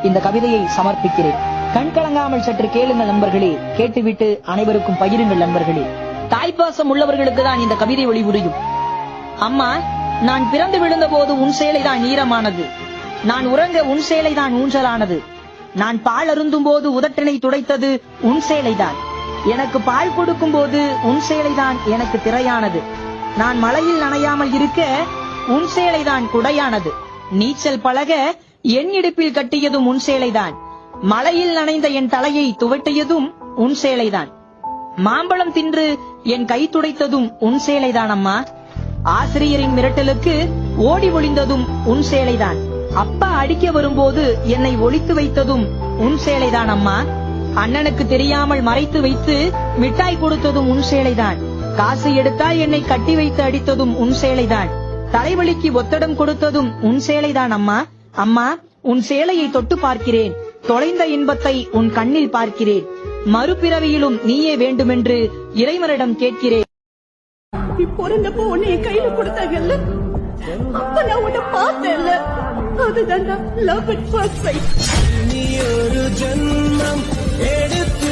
இந்த கவிதையை சமர்ப்பிக்கிறேன். கண்கலங்காமல் சற்று கேளுங்கள் நண்பர்களே, கேட்டுவிட்டு அனைவருக்கும் பகிருங்கள் நண்பர்களே. தாய்ப்பாசம் உள்ளவர்களுக்கு தான் இந்த கவிதை ஒளி புரியும். அம்மா, நான் பிறந்து விழுந்த போது உன் சேலைதான் ஈரமானது. நான் உறங்க உன் சேலைதான் ஊஞ்சலானது. நான் பால் அருந்தும் போது உதட்டினை துடைத்தது உன் சேலைதான். எனக்கு பால் கொடுக்கும் போது உன் சேலைதான் எனக்கு திரையானது. நான் மழையில் நனையாமல் இருக்க உன் சேலைதான் குடையானது. நீச்சல் பழக என் இடுப்பில் கட்டியதும் உன் சேலைதான். மழையில் நனைந்த என் தலையை துவட்டியதும் உன் சேலைதான். மாம்பழம் தின்று என் கை துடைத்ததும் உன் சேலைதான் அம்மா. ஆசிரியரின் மிரட்டலுக்கு ஓடி ஒளிந்ததும் உன் சேலைதான். அப்பா அடிக்க வரும்போது என்னை ஒளித்து வைத்ததும் உன் சேலைதான் அம்மா. அண்ணனுக்கு தெரியாமல் மறைத்து வைத்து மிட்டாய் கொடுத்ததும் உன் சேலைதான். காசு எடுத்தால் என்னை கட்டி வைத்து அடித்ததும் உன் சேலைதான். தலைவலிக்கு ஒத்தடம் கொடுத்ததும் உன் சேலைதான் அம்மா. அம்மா, உன் சேலையை தொட்டு பார்க்கிறேன். தொலைந்த இன்பத்தை உன் கண்ணில் பார்க்கிறேன். மறுபிறவியிலும் நீயே வேண்டுமென்று இறைவனிடம் கேட்கிறேன். பிறந்தப்போ உன்னை என் கையில கொடுத்தாங்கல்ல, அப்ப நான் உன்னை பார்த்தேன்ல, அதுதான் லவ் அட் ஃபர்ஸ்ட் சைட். நீ ஒரு ஜன்மம் எடுத்து